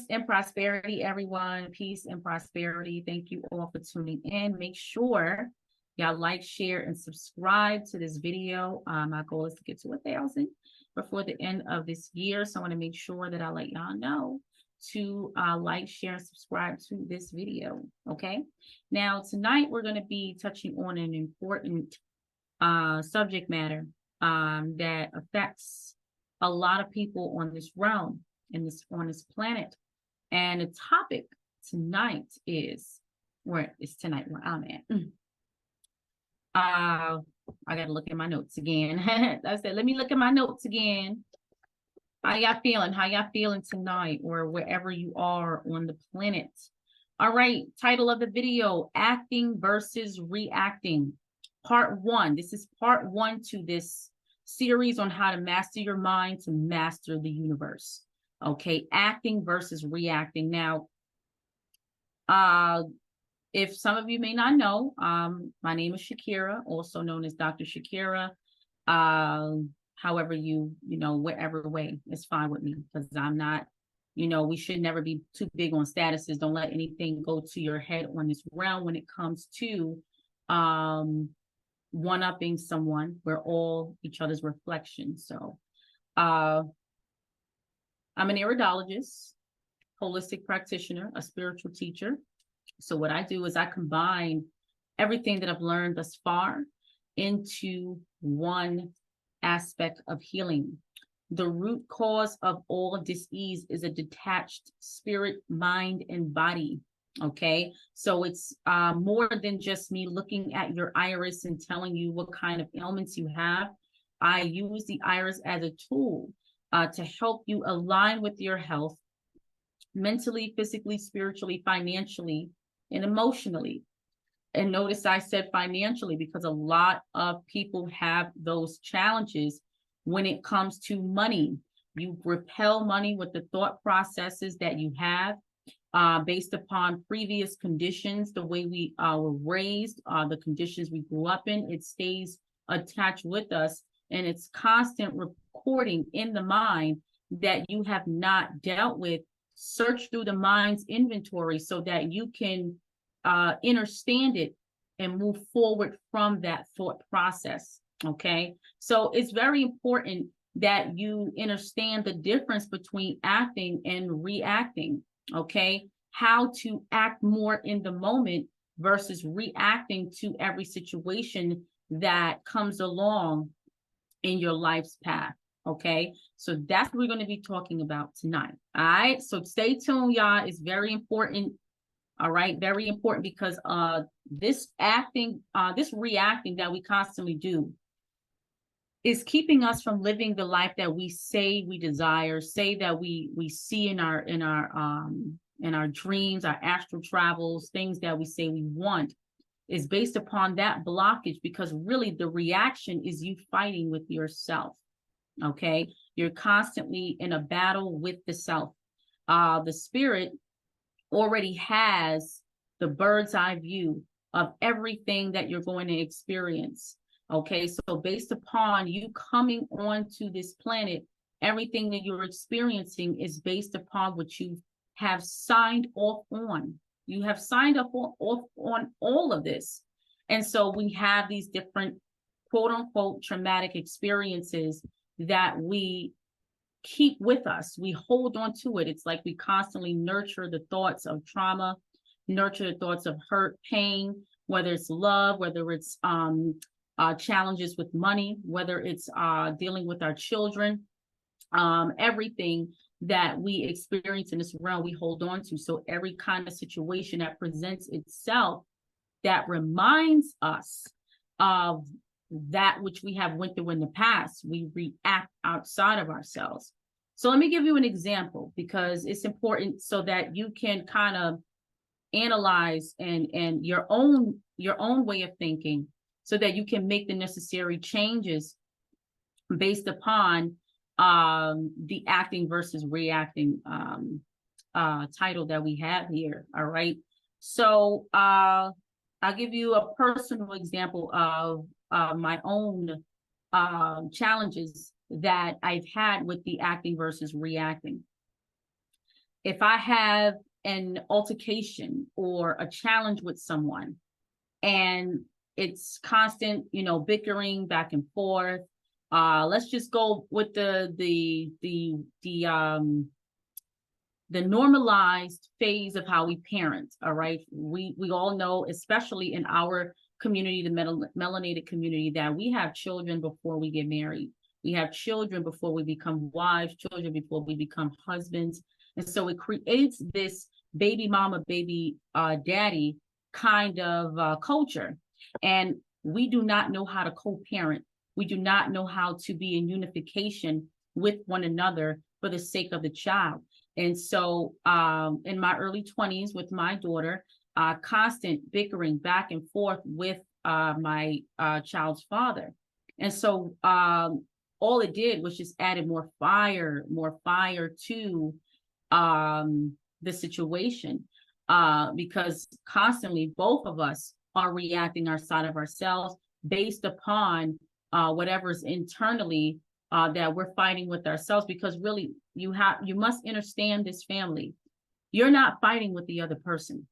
Peace and prosperity, everyone. Peace and prosperity. Thank you all for tuning in. Make sure y'all like, share, and subscribe to this video. My goal is to get to 1,000 before the end of this year. So I want to make sure that I let y'all know to like, share, and subscribe to this video. Okay. Now, tonight we're going to be touching on an important subject matter that affects a lot of people on this realm, on this planet. And the topic tonight is where I'm at. I gotta look at my notes again. I said, let me look at my notes again. How y'all feeling? How y'all feeling tonight, or wherever you are on the planet? All right, title of the video: acting versus reacting, part 1. This is part 1 to this series on how to master your mind to master the universe. Okay, acting versus reacting. Now, if some of you may not know, my name is Shakira, also known as Dr. Shakira. However whatever way, it's fine with me, because I'm not, we should never be too big on statuses. Don't let anything go to your head on this realm when it comes to one-upping someone. We're all each other's reflections. So I'm an iridologist, holistic practitioner, a spiritual teacher. So what I do is I combine everything that I've learned thus far into one aspect of healing. The root cause of all dis-ease is a detached spirit, mind, and body. Okay, so it's more than just me looking at your iris and telling you what kind of ailments you have. I use the iris as a tool to help you align with your health mentally, physically, spiritually, financially, and emotionally. And notice I said financially, because a lot of people have those challenges when it comes to money. You repel money with the thought processes that you have based upon previous conditions, the way we were raised, the conditions we grew up in. It stays attached with us, and it's constant recording in the mind that you have not dealt with. Search through the mind's inventory so that you can understand it and move forward from that thought process. Okay, so it's very important that you understand the difference between acting and reacting. Okay, how to act more in the moment versus reacting to every situation that comes along in your life's path. Okay, so that's what we're going to be talking about tonight. All right, so stay tuned, y'all. It's very important. All right, very important, because this reacting that we constantly do is keeping us from living the life that we say we desire, say that we see in our dreams, our astral travels, things that we say we want, is based upon that blockage, because really the reaction is you fighting with yourself. Okay, you're constantly in a battle with the self. The spirit already has the bird's eye view of everything that you're going to experience. Okay, so based upon you coming onto this planet, everything that you're experiencing is based upon what you have signed off on. You have signed off on all of this. And so we have these different quote unquote traumatic experiences that we keep with us. We hold on to it. It's like we constantly nurture the thoughts of trauma, nurture the thoughts of hurt, pain, whether it's love, whether it's challenges with money, whether it's dealing with our children, everything that we experience in this realm, we hold on to. So every kind of situation that presents itself that reminds us of that which we have went through in the past, we react outside of ourselves. So let me give you an example, because it's important so that you can kind of analyze and your own way of thinking, so that you can make the necessary changes based upon the acting versus reacting title that we have here. All right. So I'll give you a personal example of my own challenges that I've had with the acting versus reacting. if I have an altercation or a challenge with someone, and it's constant, bickering back and forth. Let's just go with the normalized phase of how we parent. All right. We all know, especially in our community, the melanated community, that we have children before we get married. We have children before we become wives, children before we become husbands. And so it creates this baby mama, baby daddy kind of culture. And we do not know how to co-parent. We do not know how to be in unification with one another for the sake of the child. And so in my early 20s with my daughter, constant bickering back and forth with my child's father. And so all it did was just added more fire to the situation, because constantly both of us are reacting outside of ourselves based upon whatever's internally that we're fighting with ourselves. Because really, you must understand this, family. You're not fighting with the other person.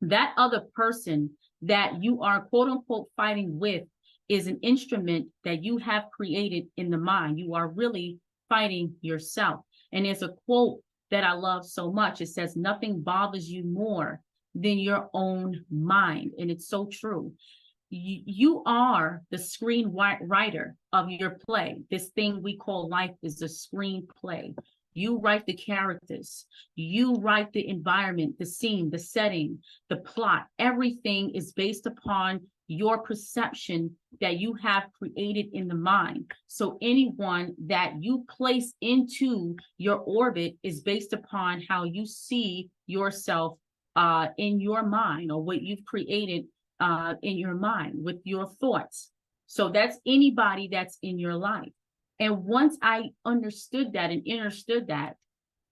That other person that you are quote unquote fighting with is an instrument that you have created in the mind. You are really fighting yourself. And there's a quote that I love so much. It says, nothing bothers you more than your own mind. And it's so true. You are the screenwriter of your play. This thing we call life is a screenplay. You write the characters, you write the environment, the scene, the setting, the plot. Everything is based upon your perception that you have created in the mind. So anyone that you place into your orbit is based upon how you see yourself in your mind, or what you've created in your mind with your thoughts. So that's anybody that's in your life. And once I understood that and understood that,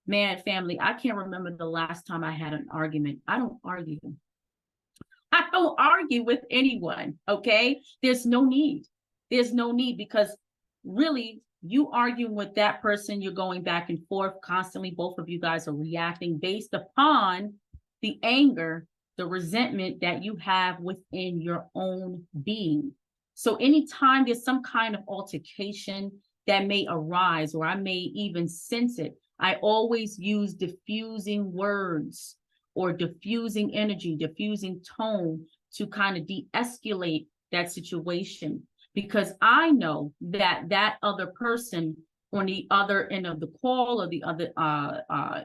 man, family, I can't remember the last time I had an argument. I don't argue. I don't argue with anyone, okay? There's no need. There's no need, because really, you arguing with that person, you're going back and forth constantly. Both of you guys are reacting based upon the anger, the resentment that you have within your own being. So anytime there's some kind of altercation that may arise, or I may even sense it, I always use diffusing words or diffusing energy, diffusing tone to kind of de-escalate that situation. Because I know that that other person on the other end of the call, or the other,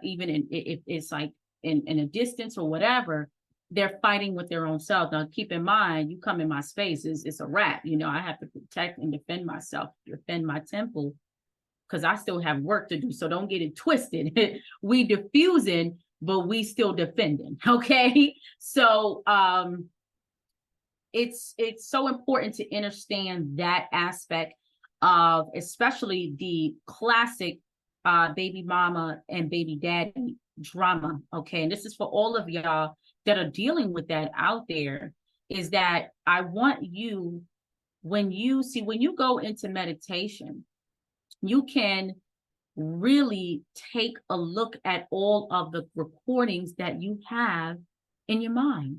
even if it's like in a distance or whatever, they're fighting with their own self. Now, keep in mind, you come in my space, it's a wrap. I have to protect and defend myself, defend my temple, because I still have work to do. So don't get it twisted. We diffusing, but we still defending. Okay. So it's so important to understand that aspect of, especially the classic baby mama and baby daddy drama. Okay. And this is for all of y'all that are dealing with that out there, is that I want you, when you go into meditation, you can really take a look at all of the recordings that you have in your mind,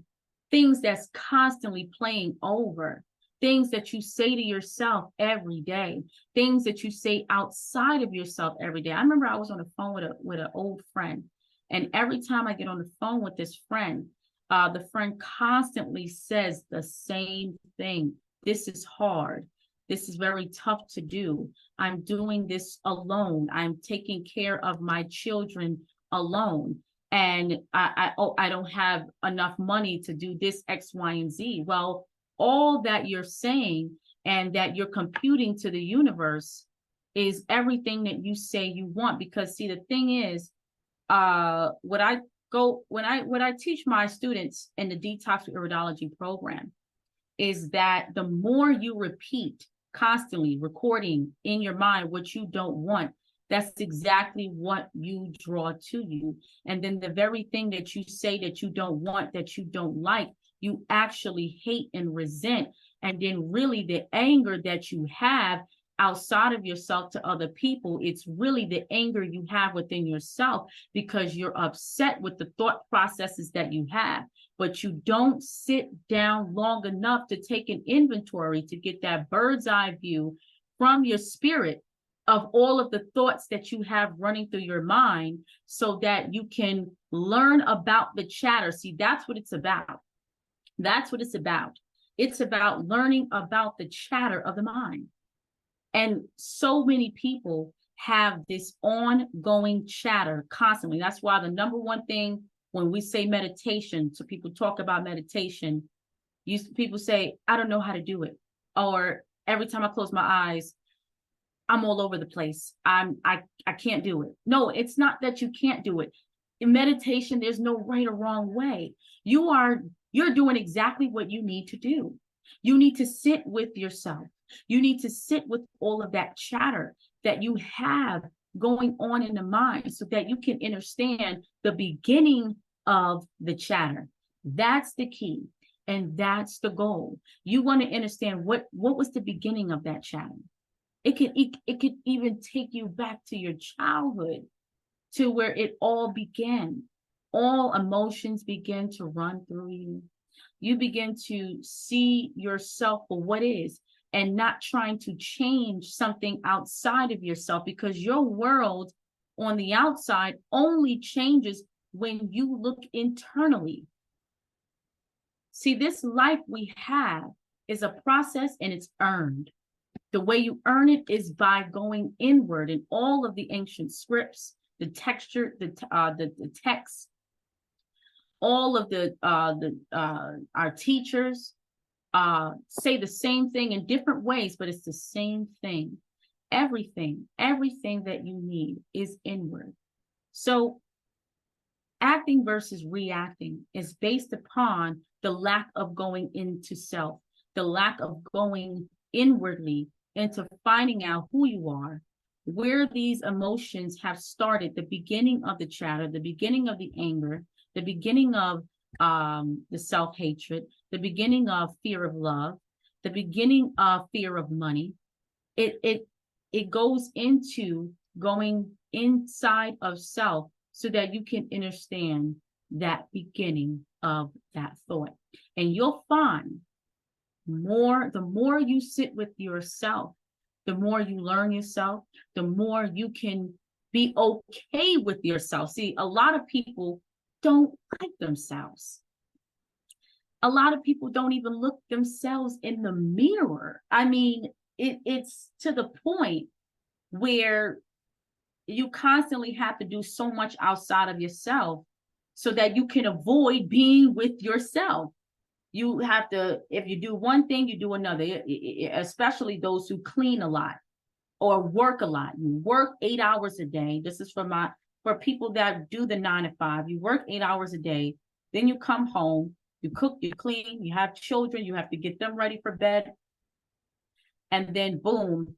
things that's constantly playing over, things that you say to yourself every day, things that you say outside of yourself every day. I remember I was on the phone with an old friend, and every time I get on the phone with this friend, the friend constantly says the same thing. This is hard. This is very tough to do. I'm doing this alone. I'm taking care of my children alone. And I don't have enough money to do this X, Y, and Z. Well, all that you're saying and that you're computing to the universe is everything that you say you want. Because see, the thing is, what I teach my students in the detox iridology program is that the more you repeat, constantly recording in your mind what you don't want, that's exactly what you draw to you. And then the very thing that you say that you don't want, that you don't like, you actually hate and resent. And then really the anger that you have outside of yourself to other people. It's really the anger you have within yourself because you're upset with the thought processes that you have, but you don't sit down long enough to take an inventory to get that bird's eye view from your spirit of all of the thoughts that you have running through your mind so that you can learn about the chatter. See, that's what it's about. That's what it's about. It's about learning about the chatter of the mind. And so many people have this ongoing chatter constantly. That's why the number one thing when we say meditation, so people talk about meditation, people say, I don't know how to do it. Or every time I close my eyes, I'm all over the place. I can't do it. No, it's not that you can't do it. In meditation, there's no right or wrong way. You're doing exactly what you need to do. You need to sit with yourself. You need to sit with all of that chatter that you have going on in the mind so that you can understand the beginning of the chatter. That's the key. And that's the goal. You want to understand what was the beginning of that chatter. It could even take you back to your childhood, to where it all began. All emotions begin to run through you. You begin to see yourself for what is and not trying to change something outside of yourself, because your world on the outside only changes when you look internally. See, this life we have is a process and it's earned. The way you earn it is by going inward in all of the ancient scripts, the texture, the text, all of our teachers say the same thing in different ways, but it's the same thing. Everything that you need is inward. So acting versus reacting is based upon the lack of going into self, the lack of going inwardly into finding out who you are, where these emotions have started, the beginning of the chatter, the beginning of the anger, the beginning of the self-hatred, the beginning of fear of love, the beginning of fear of money. It goes into going inside of self so that you can understand that beginning of that thought. And you'll find the more you sit with yourself, the more you learn yourself, the more you can be okay with yourself. See, a lot of people don't like themselves. A lot of people don't even look themselves in the mirror. I mean, it's to the point where you constantly have to do so much outside of yourself so that you can avoid being with yourself. You have to, if you do one thing, you do another, especially those who clean a lot or work a lot. You work 8 hours a day. This is for people that do the 9 to 5. You work 8 hours a day, then you come home, you cook, you clean, you have children, you have to get them ready for bed. And then boom,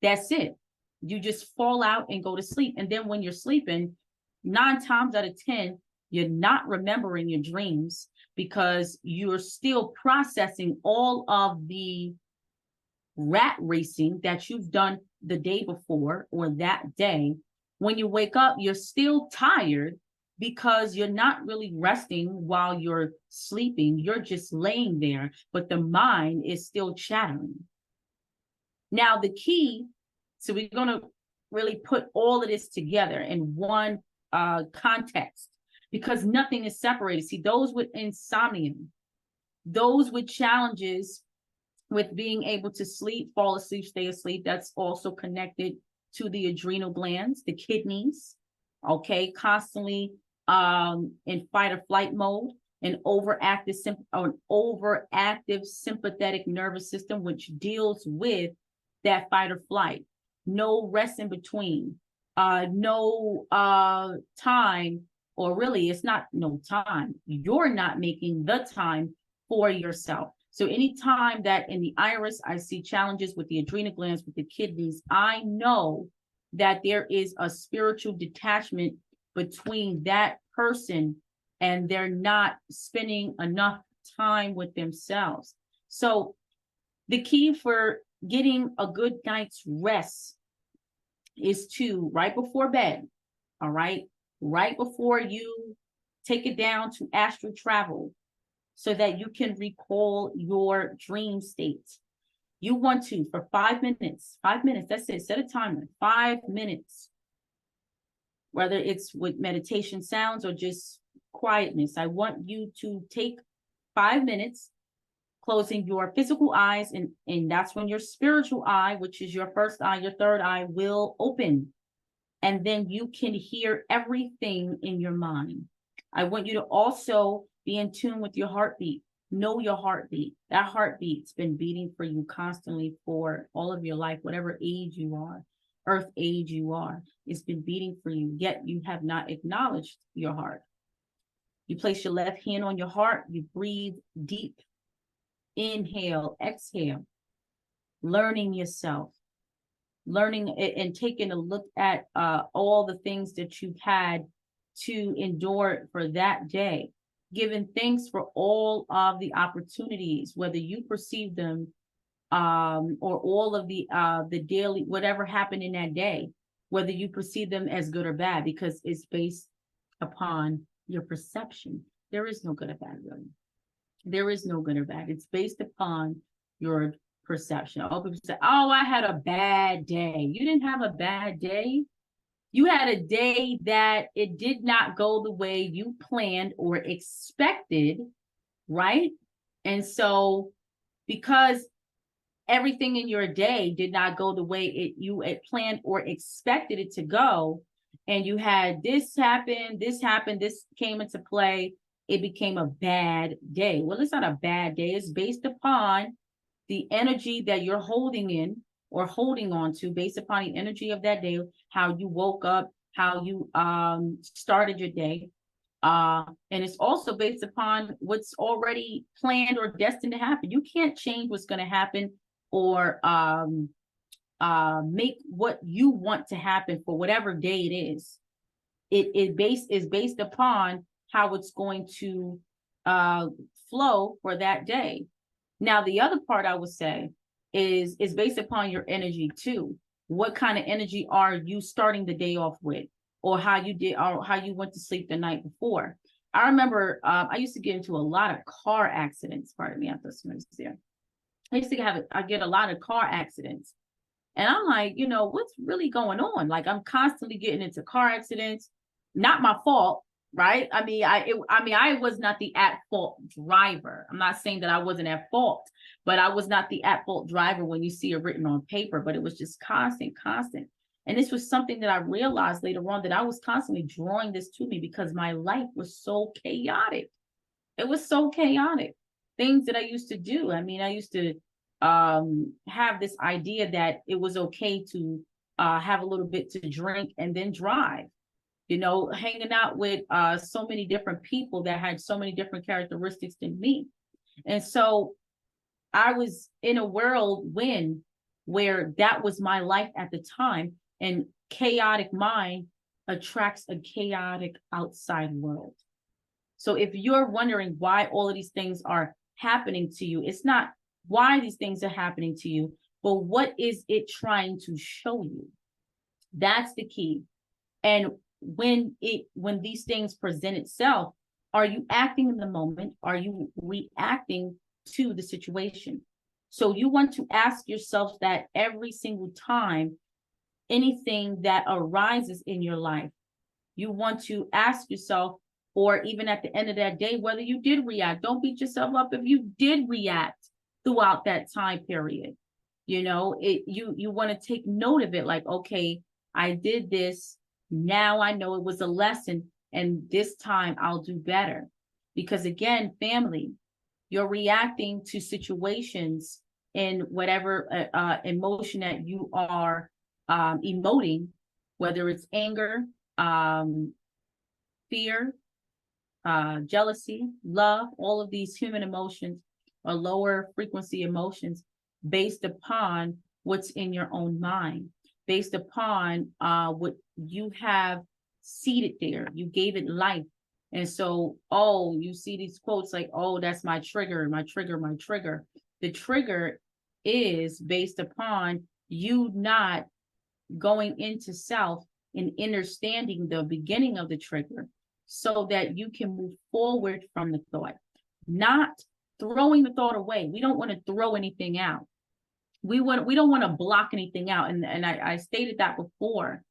that's it. You just fall out and go to sleep. And then when you're sleeping, 9 times out of 10, you're not remembering your dreams because you're still processing all of the rat racing that you've done the day before or that day. When you wake up, you're still tired because you're not really resting while you're sleeping. You're just laying there, but the mind is still chattering. Now, the key, so we're going to really put all of this together in one context, because nothing is separated. See, those with insomnia, those with challenges with being able to sleep, fall asleep, stay asleep, that's also connected to the adrenal glands, the kidneys, okay, constantly in fight or flight mode, an overactive sympathetic nervous system, which deals with that fight or flight. No rest in between, no time, or really it's not no time. You're not making the time for yourself. So anytime that in the iris, I see challenges with the adrenal glands, with the kidneys, I know that there is a spiritual detachment between that person and they're not spending enough time with themselves. So the key for getting a good night's rest is to, right before bed, all right before you take it down to astral travel, so that you can recall your dream state. You want to, for 5 minutes, that's it, set a timer, 5 minutes, whether it's with meditation sounds or just quietness. I want you to take 5 minutes, closing your physical eyes, and that's when your spiritual eye, which is your first eye, your third eye, will open. And then you can hear everything in your mind. I want you to also be in tune with your heartbeat. Know your heartbeat. That heartbeat's been beating for you constantly for all of your life, whatever age you are, earth age you are. It's been beating for you, yet you have not acknowledged your heart. You place your left hand on your heart. You breathe deep. Inhale, exhale. Learning yourself. Learning and taking a look at all the things that you've had to endure for that day, giving thanks for all of the opportunities, whether you perceive them or all of the daily, whatever happened in that day, whether you perceive them as good or bad, because it's based upon your perception. There is no good or bad, really. There is no good or bad. It's based upon your perception. All people say, oh, I had a bad day. You didn't have a bad day. You had a day that it did not go the way you planned or expected, right? And so because everything in your day did not go the way you had planned or expected it to go, and you had this happen, this came into play, it became a bad day. Well, it's not a bad day. It's based upon the energy that you're holding in or holding on to, based upon the energy of that day, how you woke up, how you started your day. And it's also based upon what's already planned or destined to happen. You can't change what's going to happen or make what you want to happen for whatever day it is. It is based upon how it's going to flow for that day. Now, the other part I would say is based upon your energy too. What kind of energy are you starting the day off with, or how you went to sleep the night before? I remember I used to get into a lot of car accidents. Pardon me, I thought somebody was there. I get a lot of car accidents, and I'm like, what's really going on? Like, I'm constantly getting into car accidents. Not my fault, right? I was not the at-fault driver. I'm not saying that I wasn't at fault, but I was not the at-fault driver when you see it written on paper, but it was just constant. And this was something that I realized later on, that I was constantly drawing this to me because my life was so chaotic. It was so chaotic. Things that I used to do. I used to have this idea that it was okay to have a little bit to drink and then drive. Hanging out with so many different people that had so many different characteristics than me. And so I was in a whirlwind where that was my life at the time, and chaotic mind attracts a chaotic outside world. So if you're wondering why all of these things are happening to you, it's not why these things are happening to you, but what is it trying to show you? That's the key. And when these things present itself, are you acting in the moment? Are you reacting to the situation? So you want to ask yourself that every single time anything that arises in your life. You want to ask yourself, or even at the end of that day, whether you did react. Don't beat yourself up if you did react throughout that time period. You want to take note of it, like, okay, I did this. Now I know it was a lesson, and this time I'll do better. Because again, family, you're reacting to situations in whatever emotion that you are emoting, whether it's anger, fear, jealousy, love. All of these human emotions are lower frequency emotions based upon what's in your own mind, based upon what you have seeded there. You gave it life. And so, you see these quotes like, oh, that's my trigger, my trigger, my trigger. The trigger is based upon you not going into self and understanding the beginning of the trigger so that you can move forward from the thought, not throwing the thought away. We don't want to throw anything out. We don't want to block anything out. And I stated that before,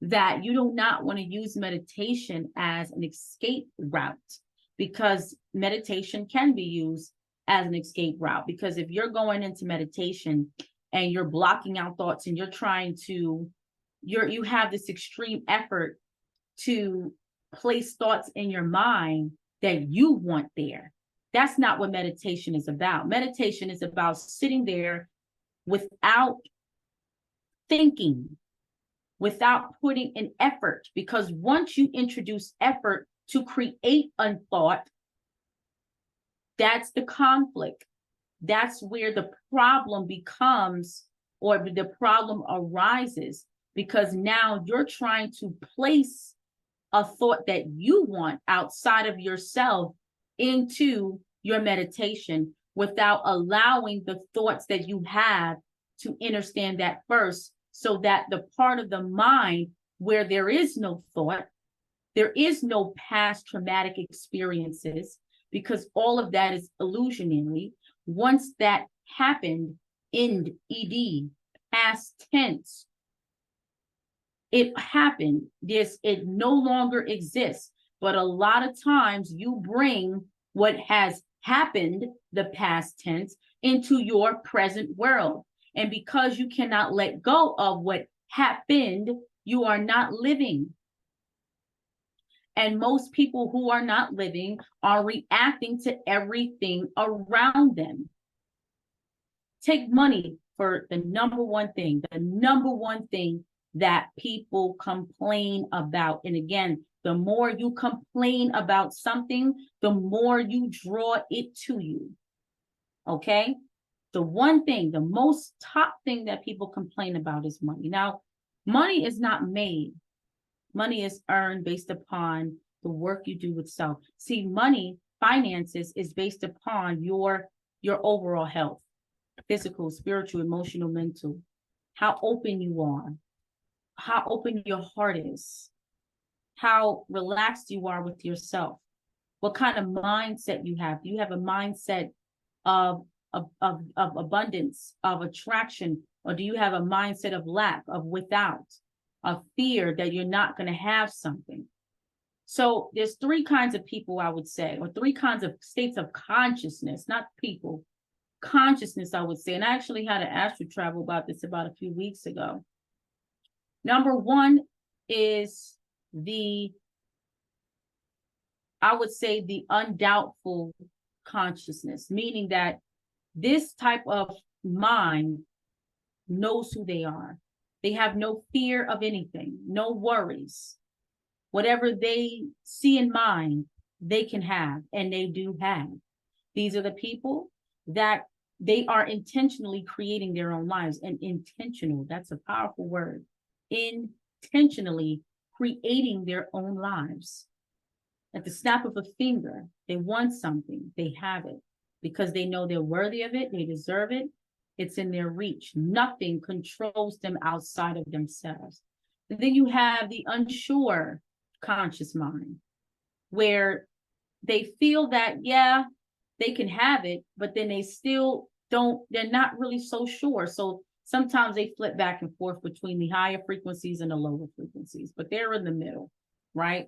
that you do not want to use meditation as an escape route, because meditation can be used as an escape route. Because if you're going into meditation and you're blocking out thoughts and you're trying to, you have this extreme effort to place thoughts in your mind that you want there. That's not what meditation is about. Meditation is about sitting there without thinking, without putting an effort, because once you introduce effort to create a thought, that's the conflict. That's where the problem becomes, or the problem arises, because now you're trying to place a thought that you want outside of yourself into your meditation without allowing the thoughts that you have to understand that first, so that the part of the mind where there is no thought, there is no past traumatic experiences, because all of that is illusionary. Once that happened in ED, past tense, it happened. It no longer exists. But a lot of times you bring what has happened, the past tense, into your present world. And because you cannot let go of what happened, you are not living. And most people who are not living are reacting to everything around them. Take money for the number one thing that people complain about. And again, the more you complain about something, the more you draw it to you. Okay? The one thing, the most top thing that people complain about is money. Now, money is not made. Money is earned based upon the work you do with self. See, money, finances, is based upon your overall health, physical, spiritual, emotional, mental, how open you are, how open your heart is, how relaxed you are with yourself, what kind of mindset you have. Do you have a mindset of abundance, of attraction, or do you have a mindset of lack, of without, of fear that you're not going to have something? So there's three kinds of people, I would say, or three kinds of states of consciousness, not people, consciousness, I would say. And I actually had an astral travel about this about a few weeks ago. Number one is I would say the undoubtful consciousness, meaning that this type of mind knows who they are. They have no fear of anything, no worries. Whatever they see in mind, they can have, and they do have. These are the people that they are intentionally creating their own lives. And intentional, that's a powerful word. Intentionally creating their own lives. At the snap of a finger, they want something, they have it, because they know they're worthy of it, they deserve it, it's in their reach. Nothing controls them outside of themselves. And then you have the unsure conscious mind, where they feel that, yeah, they can have it, but then they still don't, they're not really so sure. So sometimes they flip back and forth between the higher frequencies and the lower frequencies, but they're in the middle, right?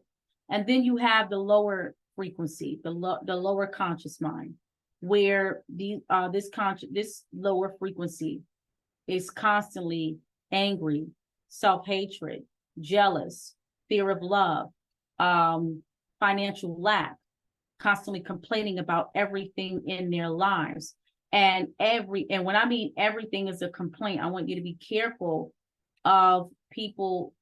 And then you have the lower frequency, the lower conscious mind, where this lower frequency is constantly angry, self-hatred, jealous, fear of love, financial lack, constantly complaining about everything in their lives. And when I mean everything is a complaint, I want you to be careful of people,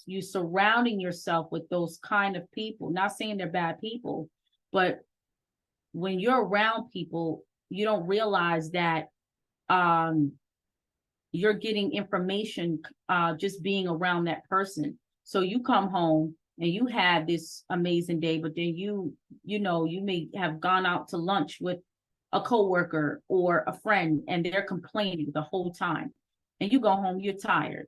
you surrounding yourself with those kind of people. Not saying they're bad people, but when you're around people, you don't realize that you're getting information just being around that person. So you come home and you have this amazing day, but then you may have gone out to lunch with a coworker or a friend and they're complaining the whole time, and you go home, you're tired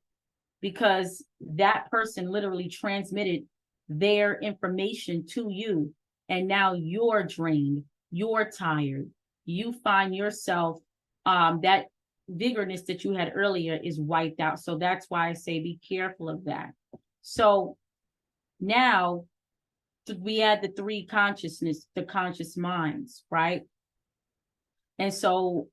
because that person literally transmitted their information to you, and now you're drained, you're tired, you find yourself that vigorness that you had earlier is wiped out. So that's why I say be careful of that. So now we add the three consciousness, the conscious minds, right? And so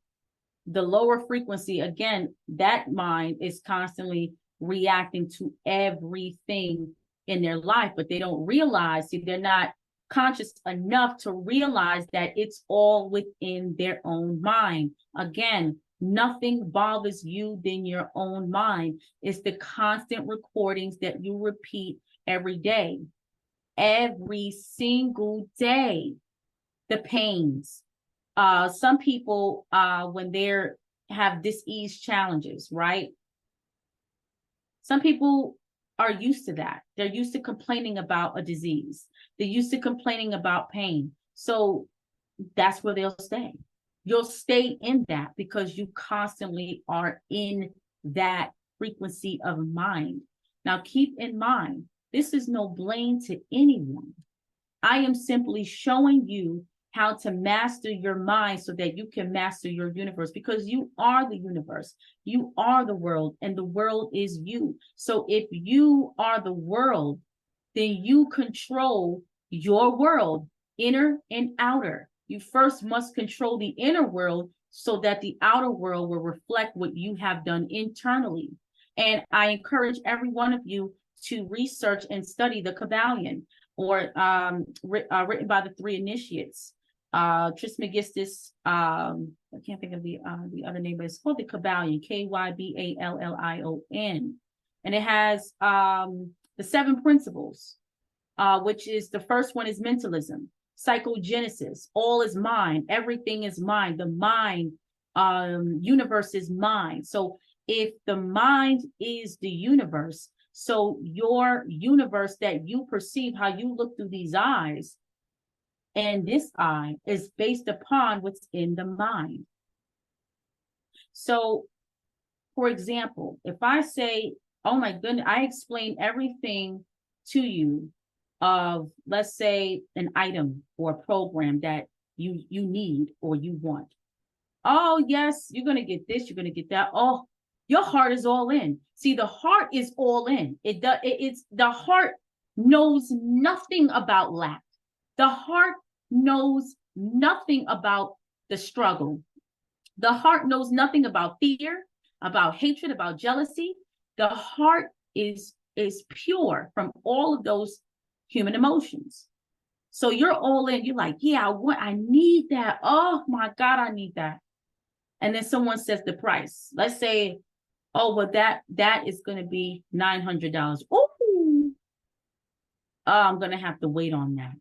the lower frequency, again, that mind is constantly reacting to everything in their life, but they don't realize, see, they're not conscious enough to realize that it's all within their own mind. Again, nothing bothers you than your own mind. It's the constant recordings that you repeat every day, every single day. The pains. Some people, when they're have dis-ease challenges, right? Some people are used to that. They're used to complaining about a disease. They're used to complaining about pain. So that's where they'll stay. You'll stay in that because you constantly are in that frequency of mind. Now, keep in mind, this is no blame to anyone. I am simply showing you how to master your mind so that you can master your universe, because you are the universe, you are the world, and the world is you. So if you are the world, then you control your world, inner and outer. You first must control the inner world so that the outer world will reflect what you have done internally. And I encourage every one of you to research and study the Kabbalion, or written by the three initiates. Trismegistus, I can't think of the other name, but it's called the Kabbalion, Kyballlion. And it has the 7 principles, which is the first one is mentalism, psychogenesis, all is mind, everything is mind, the mind, universe is mind. So if the mind is the universe, so your universe that you perceive, how you look through these eyes, and this eye is based upon what's in the mind. So, for example, if I say, oh my goodness, I explain everything to you of, let's say, an item or a program that you need or you want. Oh, yes, you're going to get this, you're going to get that. Oh, your heart is all in. See, the heart is all in. It's the heart knows nothing about lack. The heart knows nothing about the struggle. The heart knows nothing about fear, about hatred, about jealousy. The heart is pure from all of those human emotions. So you're all in. You're like, yeah, I need that. Oh my God, I need that. And then someone says the price. Let's say, oh, well, that is going to be $900. Oh, I'm going to have to wait on that.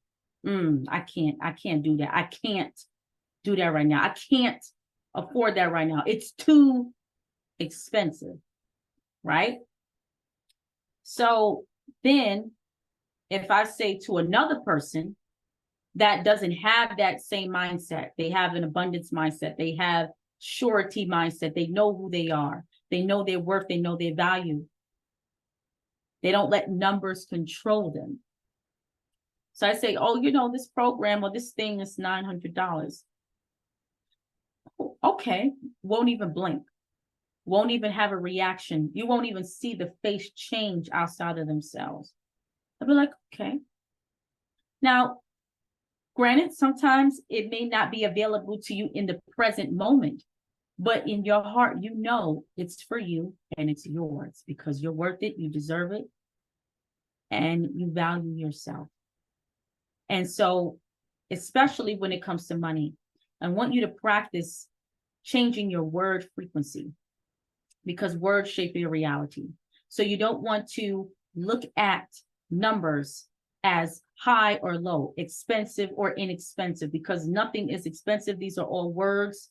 I can't do that. I can't do that right now. I can't afford that right now. It's too expensive, right? So then if I say to another person that doesn't have that same mindset, they have an abundance mindset, they have surety mindset, they know who they are, they know their worth, they know their value. They don't let numbers control them. So I say, oh, this program or this thing is $900. Okay, won't even blink, won't even have a reaction. You won't even see the face change outside of themselves. I'll be like, okay. Now, granted, sometimes it may not be available to you in the present moment, but in your heart, you know it's for you and it's yours because you're worth it, you deserve it, and you value yourself. And so, especially when it comes to money, I want you to practice changing your word frequency, because words shape your reality. So you don't want to look at numbers as high or low, expensive or inexpensive, because nothing is expensive. These are all words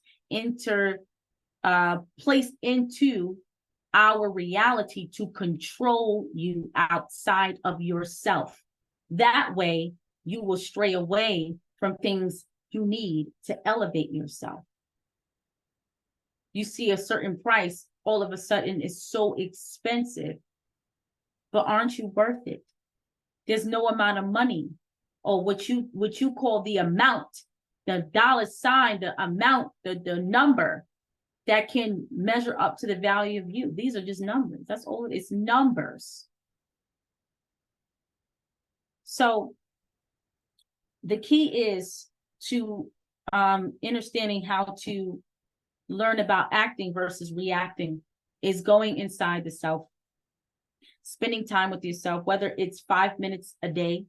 placed into our reality to control you outside of yourself. That way, you will stray away from things you need to elevate yourself. You see a certain price, all of a sudden it's so expensive, but aren't you worth it? There's no amount of money, or what you call the amount, the dollar sign, the amount, the number that can measure up to the value of you. These are just numbers. That's all it is, numbers. So the key is to understanding how to learn about acting versus reacting is going inside the self, spending time with yourself, whether it's 5 minutes a day,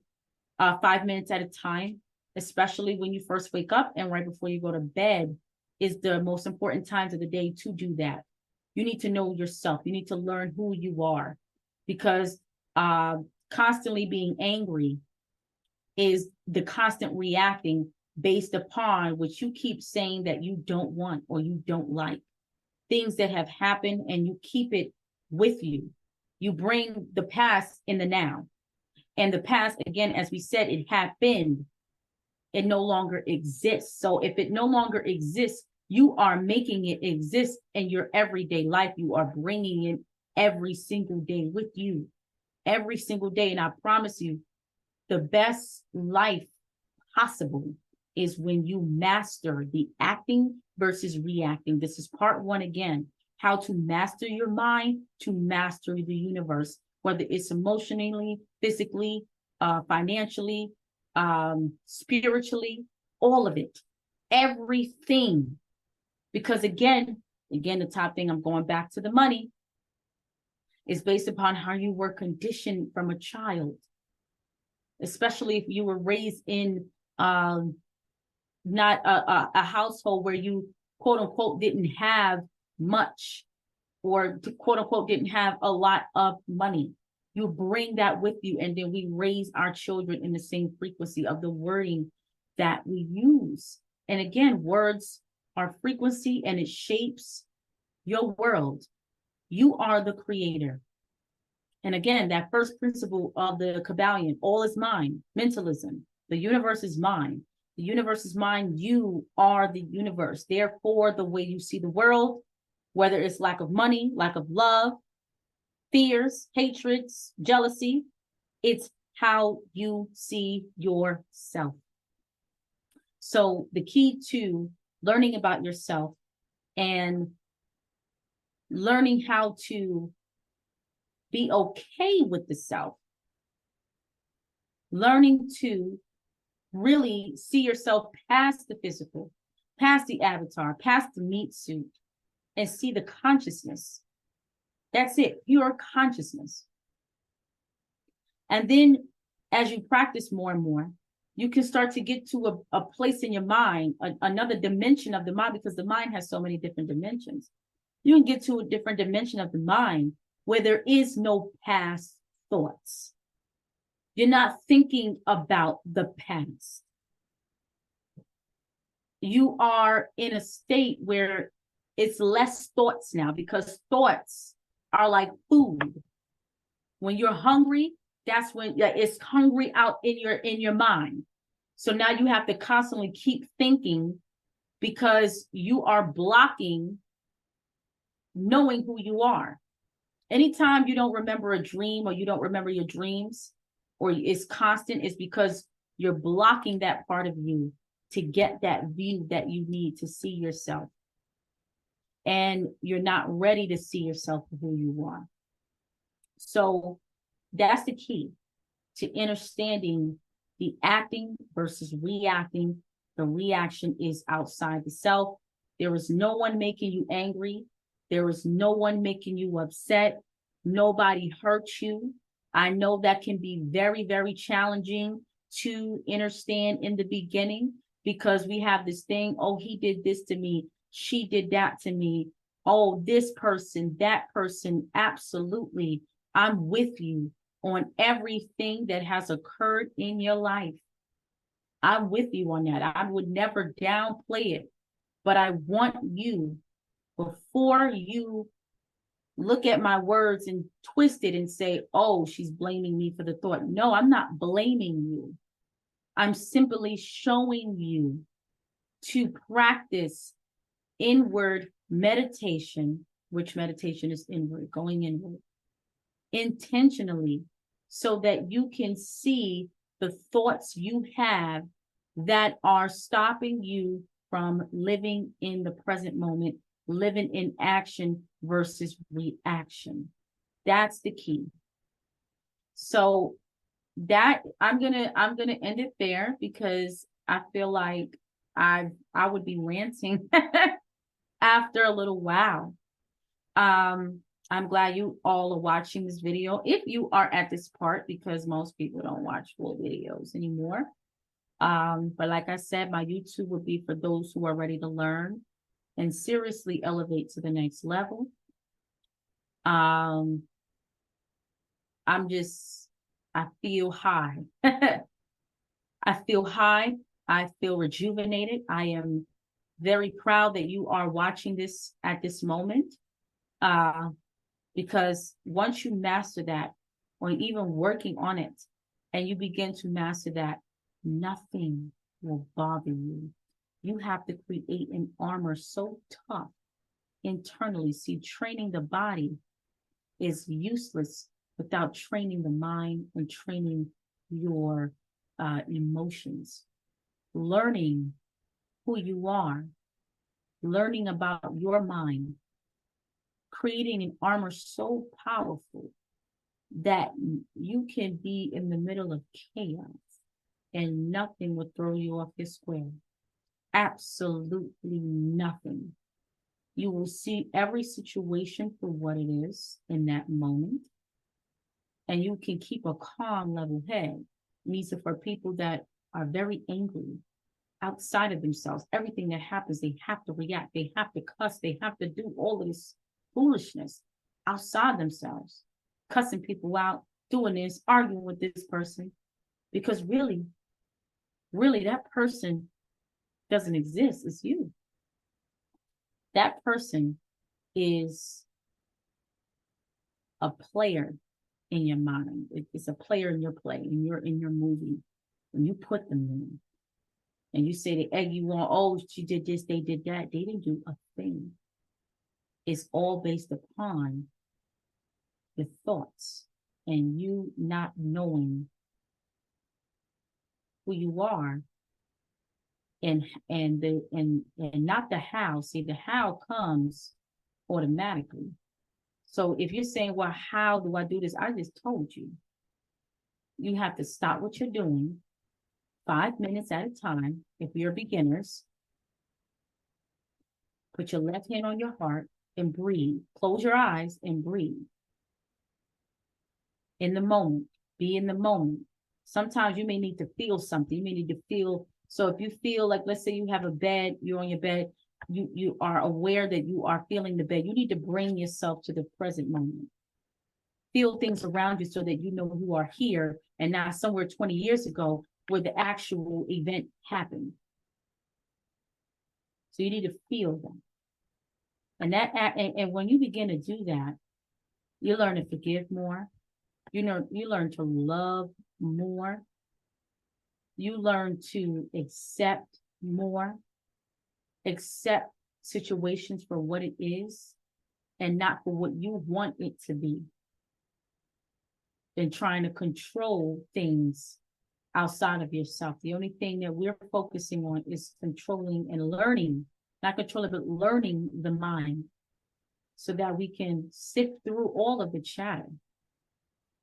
5 minutes at a time, especially when you first wake up and right before you go to bed is the most important times of the day to do that. You need to know yourself. You need to learn who you are, because constantly being angry is the constant reacting based upon what you keep saying that you don't want or you don't like. Things that have happened and you keep it with you. You bring the past in the now. And the past, again, as we said, it happened. It no longer exists. So if it no longer exists, you are making it exist in your everyday life. You are bringing it every single day with you, every single day. And I promise you, the best life possible is when you master the acting versus reacting. This is part one again, how to master your mind, to master the universe, whether it's emotionally, physically, financially, spiritually, all of it, everything. Because again, the top thing, I'm going back to the money, is based upon how you were conditioned from a child, especially if you were raised in not a household where you quote unquote didn't have much, or quote unquote didn't have a lot of money. You bring that with you, and then we raise our children in the same frequency of the wording that we use. And again, words are frequency, and it shapes your world. You are the creator. And again, that first principle of the Kabbalion, all is mine, mentalism, the universe is mine. The universe is mine. You are the universe. Therefore, the way you see the world, whether it's lack of money, lack of love, fears, hatreds, jealousy, it's how you see yourself. So the key to learning about yourself and learning how to be okay with the self, learning to really see yourself past the physical, past the avatar, past the meat suit, and see the consciousness. That's it, pure consciousness. And then as you practice more and more, you can start to get to a place in your mind, another dimension of the mind, because the mind has so many different dimensions. You can get to a different dimension of the mind where there is no past thoughts. You're not thinking about the past. You are in a state where it's less thoughts now, because thoughts are like food. When you're hungry, that's when it's hungry out in your mind. So now you have to constantly keep thinking, because you are blocking knowing who you are. Anytime you don't remember a dream, or you don't remember your dreams, or it's constant, it's because you're blocking that part of you to get that view that you need to see yourself. And you're not ready to see yourself for who you are. So that's the key to understanding the acting versus reacting. The reaction is outside the self. There is no one making you angry. There is no one making you upset. Nobody hurt you. I know that can be very, very challenging to understand in the beginning, because we have this thing, oh, he did this to me, she did that to me, oh, this person, that person. Absolutely, I'm with you on everything that has occurred in your life. I'm with you on that. I would never downplay it, but I want you, before you look at my words and twist it and say, oh, she's blaming me for the thought. No, I'm not blaming you. I'm simply showing you to practice inward meditation, which meditation is inward, going inward, intentionally, so that you can see the thoughts you have that are stopping you from living in the present moment, living in action versus reaction. That's the key. So that I'm gonna end it there, because I feel like I would be ranting after a little while. I'm glad you all are watching this video. If you are at this part, because most people don't watch full videos anymore. But like I said, my YouTube would be for those who are ready to learn and seriously elevate to the next level. I feel high. I feel high. I feel rejuvenated. I am very proud that you are watching this at this moment. Because once you master that, or even working on it, and you begin to master that, nothing will bother you. You have to create an armor so tough internally. See, training the body is useless without training the mind and training your emotions. Learning who you are, learning about your mind, creating an armor so powerful that you can be in the middle of chaos and nothing will throw you off your square. Absolutely nothing. You will see every situation for what it is in that moment. And you can keep a calm, level head. These are for people that are very angry, outside of themselves. Everything that happens, they have to react. They have to cuss. They have to do all of this foolishness outside themselves, cussing people out, doing this, arguing with this person, because really that person doesn't exist. It's you. That person is a player in your mind. It's a player in your play, in your movie. When you put them in and you say they egg you on, oh, she did this, they did that. They didn't do a thing. It's all based upon the thoughts and you not knowing who you are, and not the how. See, the how comes automatically. So if you're saying, well, how do I do this? I just told you. You have to stop what you're doing 5 minutes at a time. If you're beginners, put your left hand on your heart and breathe. Close your eyes and breathe. In the moment, be in the moment. Sometimes you may need to feel something. You may need to feel. So if you feel like, let's say you have a bed, you're on your bed, you are aware that you are feeling the bed. You need to bring yourself to the present moment. Feel things around you so that you know you are here and not somewhere 20 years ago where the actual event happened. So you need to feel them. And when you begin to do that, you learn to forgive more. You learn to love more. You learn to accept more, accept situations for what it is and not for what you want it to be. Than trying to control things outside of yourself. The only thing that we're focusing on is controlling and learning, not controlling, but learning the mind so that we can sift through all of the chatter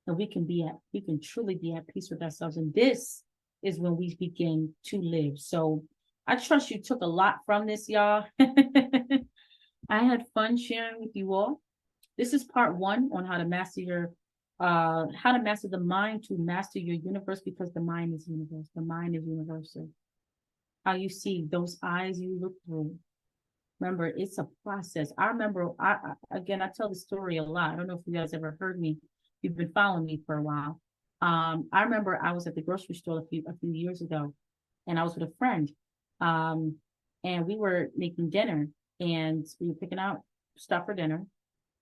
and we can truly be at peace with ourselves. And this is when we begin to live. So I trust you took a lot from this, y'all. I had fun sharing with you all. This is part 1 on how to master the mind to master your universe, because the mind is universe. The mind is universal. How you see those eyes you look through. Remember, it's a process. I remember, I tell the story a lot. I don't know if you guys ever heard me. You've been following me for a while. I remember I was at the grocery store a few years ago, and I was with a friend, and we were making dinner, and we were picking out stuff for dinner,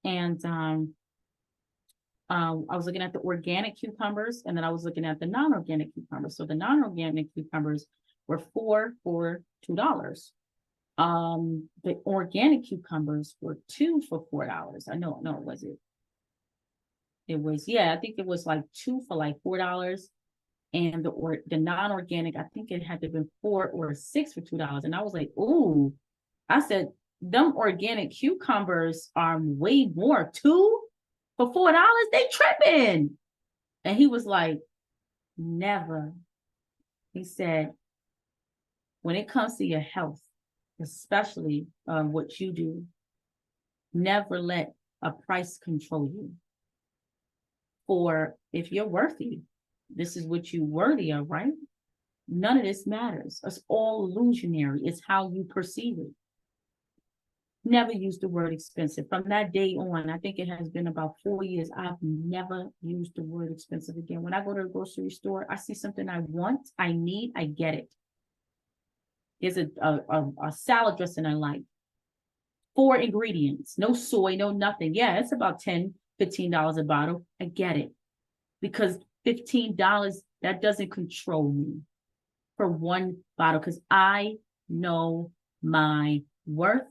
and I was looking at the organic cucumbers, and then I was looking at the non-organic cucumbers. So the non-organic cucumbers were 4 for $2. The organic cucumbers were 2 for $4. I know, no, was it? It was, yeah, I think it was like 2 for like $4. And the non-organic, I think it had to have been 4 or 6 for $2. And I was like, ooh, I said, them organic cucumbers are way more. 2 for $4, they tripping. And he was like, never. He said, when it comes to your health, especially what you do, never let a price control you. For if you're worthy, this is what you're worthy of, right? None of this matters. It's all illusionary. It's how you perceive it. Never use the word expensive. From that day on, I think it has been about 4 years, I've never used the word expensive again. When I go to the grocery store, I see something I want, I need, I get it. There's a salad dressing I like. 4 ingredients, no soy, no nothing. Yeah, it's about $10, $15 a bottle. I get it. Because $15, that doesn't control me for one bottle, because I know my worth.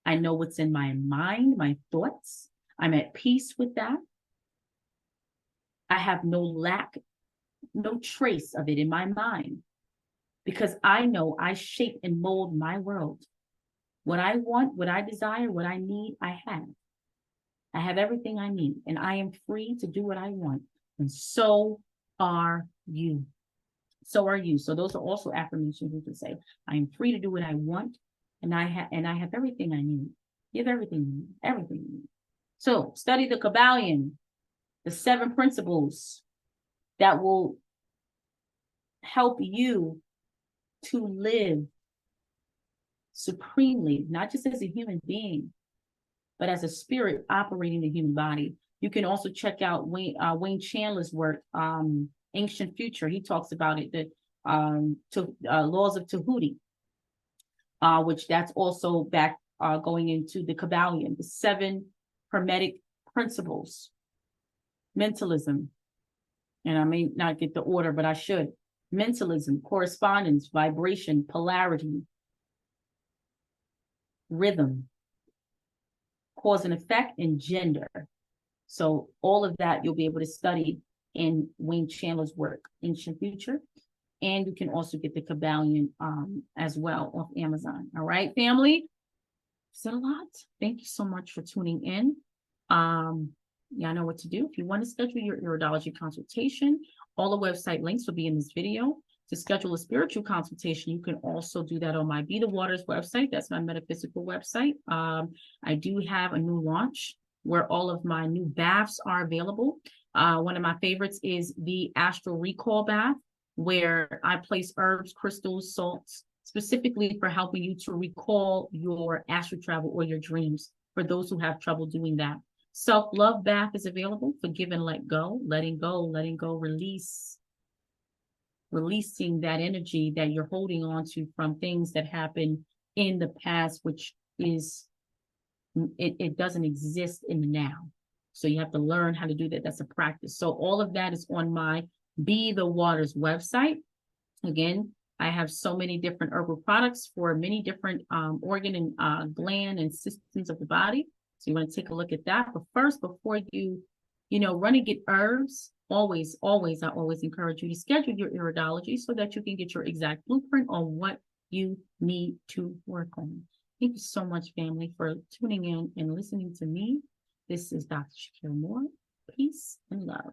I know what's in my mind, my thoughts. I'm at peace with that. I have no lack, no trace of it in my mind, because I know I shape and mold my world. What I want, what I desire, what I need, I have. I have everything I need, and I am free to do what I want. And so are you. So are you. So those are also affirmations you can say. I am free to do what I want, and I have everything I need. You have everything you need, everything you need. So study the Kabbalion, the 7 principles that will help you to live supremely, not just as a human being, but as a spirit operating the human body. You can also check out Wayne Chandler's work, Ancient Future. He talks about it, the laws of Tahuti, which that's also back going into the Kabbalion, the 7 Hermetic principles, mentalism, and I may not get the order, but I should. Mentalism, correspondence, vibration, polarity, rhythm, cause and effect, and gender. So all of that you'll be able to study in Wayne Chandler's work, Ancient Future. And you can also get the Kabbalion as well off Amazon. All right, family? Said a lot. Thank you so much for tuning in. Yeah, I know what to do. If you want to schedule your iridology consultation, all the website links will be in this video. To schedule a spiritual consultation, you can also do that on my Be the Waters website. That's my metaphysical website. I do have a new launch where all of my new baths are available. One of my favorites is the Astral Recall Bath, where I place herbs, crystals, salts, specifically for helping you to recall your astral travel or your dreams, for those who have trouble doing that. Self-love bath is available for give and let go, letting go, releasing that energy that you're holding on to from things that happened in the past, which is, it doesn't exist in the now. So you have to learn how to do that. That's a practice. So all of that is on my Be the Waters website. Again, I have so many different herbal products for many different organ and gland and systems of the body. So you want to take a look at that. But first, before you run and get herbs, I always encourage you to schedule your iridology so that you can get your exact blueprint on what you need to work on. Thank you so much, family, for tuning in and listening to me. This is Dr. Shakira Moore. Peace and love.